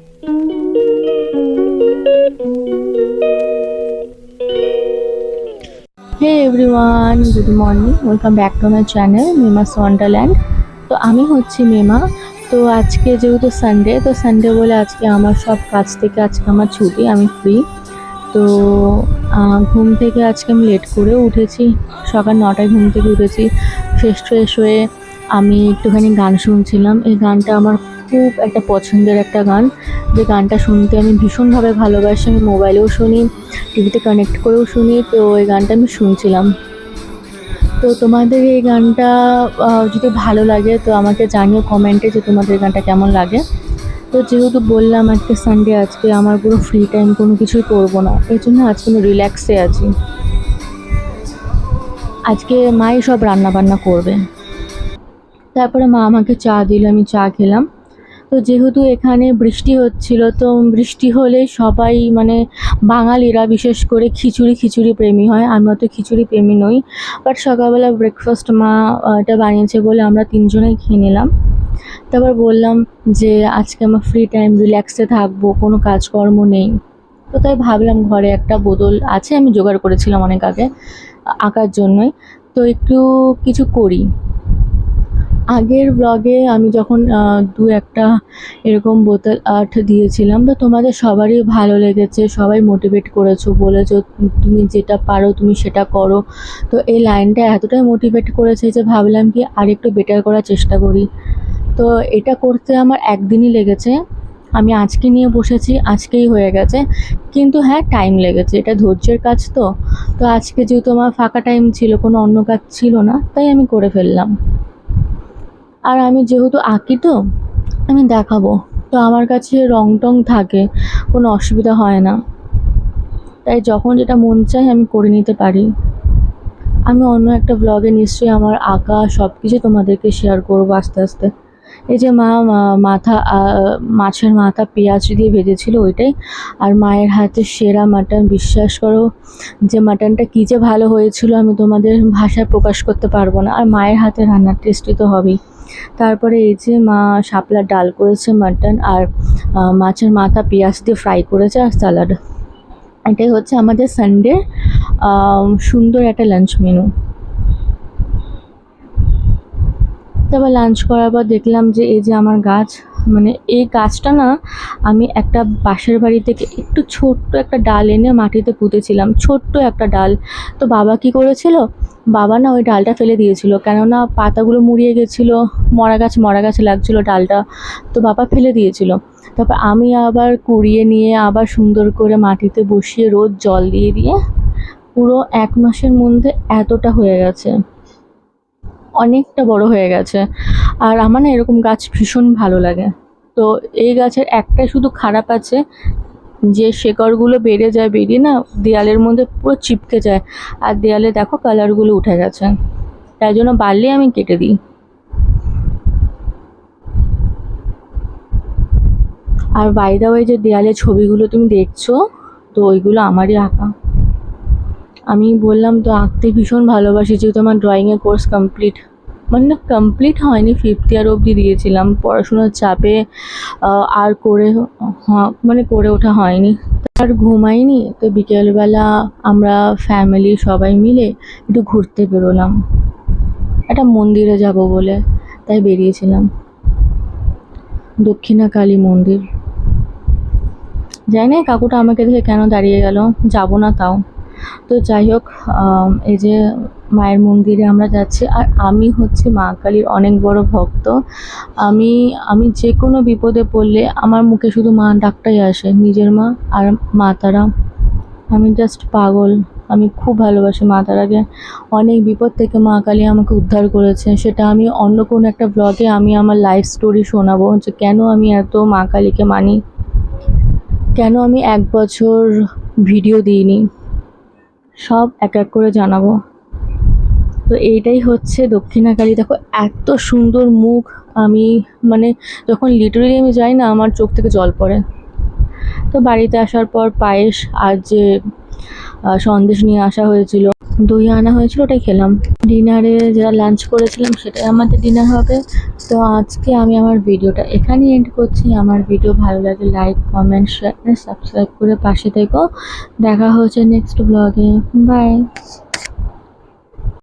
Hey everyone, good morning. Welcome back to my channel Mema's Wonderland. তো আমি হচ্ছি মেমা। তো আজকে যেহেতু সানডে, তো সানডে বলে আজকে আমার সব কাজ থেকে আজকে আমার ছুটি, আমি ফ্রি। তো ঘুম থেকে আজকে আমি লেট করে উঠেছি, সকাল 9টায় ঘুম থেকে উঠেছি। ফ্রেশ হয়ে আমি একটুখানি গান শুনছিলাম। এই গানটা আমার খুব একটা পছন্দের একটা গান, যে গানটা শুনতে আমি ভীষণভাবে ভালোবাসি। আমি মোবাইলেও শুনি, টিভিতে কানেক্ট করেও শুনি। তো এই গানটা আমি শুনছিলাম। তো তোমাদের এই গানটা যদি ভালো লাগে তো আমাকে জানিও কমেন্টে যে তোমাদের গানটা কেমন লাগে। তো যেহেতু বললাম আজকে সানডে, আজকে আমার পুরো ফ্রি টাইম, কোনো কিছুই করবো না, এই জন্য আজকে আমি রিল্যাক্সে আছি। আজকে মাই সব রান্না বান্না করবে। তারপরে মা আমাকে চা দিল, আমি চা খেলাম। তো যেহেতু এখানে বৃষ্টি হচ্ছিল, তো বৃষ্টি হলে সবাই মানে বাঙালিরা বিশেষ করে খিচুড়ি প্রেমী হয়। আমরা তো খিচুড়ি প্রেমী নই, বাট সকালবেলা ব্রেকফাস্ট মা এটা বানিয়েছে বলে আমরা তিনজনেই খেয়ে নিলাম। তারপর বললাম যে আজকে আমার ফ্রি টাইম, রিল্যাক্সে থাকবো, কোনো কাজকর্ম নেই। তো তাই ভাবলাম ঘরে একটা বোতল আছে, আমি জোগাড় করেছিলাম অনেক আগে আঁকার জন্যই, তো একটু কিছু করি। আগের ব্লগে আমি যখন দু একটা এরকম বোতল আর্ট দিয়েছিলাম, তো তোমাদের সবারই ভালো লেগেছে, সবাই মোটিভেট করেছো, বলেছো তুমি যেটা পারো তুমি সেটা করো। তো এই লাইনটা এতটাই মোটিভেট করেছে যে ভাবলাম কি আর একটু বেটার করার চেষ্টা করি। তো এটা করতে আমার একদিনই লেগেছে। আমি আজকে নিয়ে বসেছি, আজকেই হয়ে গেছে। কিন্তু হ্যাঁ, টাইম লেগেছে, এটা ধৈর্যের কাজ। তো তো আজকে যেহেতু আমার ফাঁকা টাইম ছিল, কোনো অন্য কাজ ছিল না, তাই আমি করে ফেললাম। আর আমি যেহেতু আঁকি, তো আমি দেখাবো, তো আমার কাছে রং টং থাকে, কোনো অসুবিধা হয় না। তাই যখন যেটা মন চায় আমি করে নিতে পারি। আমি অন্য একটা ব্লগে নিশ্চয়ই আমার আঁকা সব কিছু তোমাদেরকে শেয়ার করবো আস্তে আস্তে। এই যে মা মাছের মাথা পেঁয়াজ দিয়ে ভেজেছিল ওইটাই, আর মায়ের হাতে সেরা মাটন। বিশ্বাস করো যে মাটনটা কী যে ভালো হয়েছিল, আমি তোমাদের ভাষায় প্রকাশ করতে পারবো না। আর মায়ের হাতে রান্নার টেস্টি তো হবেই। তারপরে এই যে মা শাপলার ডাল করেছে, মাটন আর মাছের মাথা পেঁয়াজ দিয়ে ফ্রাই করেছে, আর স্যালাড। এটাই হচ্ছে আমাদের সানডে সুন্দর একটা লাঞ্চ মেনু। তারপর লাঞ্চ করার পর দেখলাম যে এই যে আমার গাছ, মানে এই গাছটা না আমি একটা পাশের বাড়ি থেকে একটু ছোট্ট একটা ডাল এনে মাটিতে পুঁতেছিলাম, ছোট্ট একটা ডাল। তো বাবা কি করেছিল, বাবা না ওই ডালটা ফেলে দিয়েছিল, কেননা পাতাগুলো মুড়িয়ে গেছিলো, মরা গাছ লাগছিলো ডালটা, তো বাবা ফেলে দিয়েছিল। তারপর আমি আবার কুড়িয়ে নিয়ে আবার সুন্দর করে মাটিতে বসিয়ে রোজ জল দিয়ে দিয়ে পুরো 1 মাসের মধ্যে এতটা হয়ে গেছে, অনেকটা বড় হয়ে গেছে। আর আমার না এরকম গাছ ভীষণ ভালো লাগে। তো এই গাছের একটাই শুধু খারাপ আছে, যে শেকড়গুলো বেরিয়ে না দেয়ালের মধ্যে পুরো চিপকে যায়, আর দেয়ালে দেখো কালারগুলো উঠে গেছে, তাই জন্য বাড়লেই আমি কেটে দিই। আর বাই দ্য ওয়ে, যে দেয়ালে ছবিগুলো তুমি দেখছো, তো ওইগুলো আমারই আঁকা। আমি বললাম তো আঁকতে ভীষণ ভালোবাসি, যেহেতু আমার ড্রয়িংয়ের কোর্স কমপ্লিট, মানে না কমপ্লিট হয়নি, 5th ইয়ার অবধি দিয়েছিলাম, পড়াশোনার চাপে আর মানে করে ওঠা হয়নি। আর ঘুমাইনি। তো বিকেলবেলা আমরা ফ্যামিলি সবাই মিলে একটু ঘুরতে বেরোলাম, একটা মন্দিরে যাব বলে, তাই বেরিয়েছিলাম। দক্ষিণা কালী মন্দির। জানি না কাকুটা আমাকে দেখে কেন দাঁড়িয়ে গেল, যাব না তাও। তো যাই হোক, এই যে মায়ের মন্দিরে আমরা যাচ্ছি। আর আমি হচ্ছে মা কালীর অনেক বড় ভক্ত। আমি আমি যে কোনো বিপদে পড়লে আমার মুখে শুধু মা ডাকটাই আসে, নিজের মা আর মা তারা। আমি জাস্ট পাগল, আমি খুব ভালোবাসি মা তারাকে। অনেক বিপদ থেকে মা কালী আমাকে উদ্ধার করেছে, সেটা আমি অন্য কোনো একটা ব্লগে আমি আমার লাইফ স্টোরি শোনাবো, যে কেন আমি এত মা কালীকে মানি, কেন আমি 1 বছর ভিডিও দিইনি, সব এক এক করে জানাবো। তো এইটাই হচ্ছে দক্ষিণাকালী। দেখো এত সুন্দর মুখ, আমি মানে যখন লিটারেলি আমি যাই না, আমার চোখ থেকে জল পড়ে। তো বাড়িতে আসার পর পায়েস আর যে সন্দেশ নিয়ে আসা হয়েছিল, দই আনা হয়েছিল, ওটাই খেলাম। ডিনারে যারা লাঞ্চ করেছিলাম সেটাই আমাদের ডিনার হবে। তো আজকে আমি আমার ভিডিওটা এখানেই এন্ড করছি। আমার ভিডিও ভালো লাগে লাইক, কমেন্ট, শেয়ার, সাবস্ক্রাইব করে পাশে থেকো। দেখা হচ্ছে নেক্সট ব্লগে। বাই।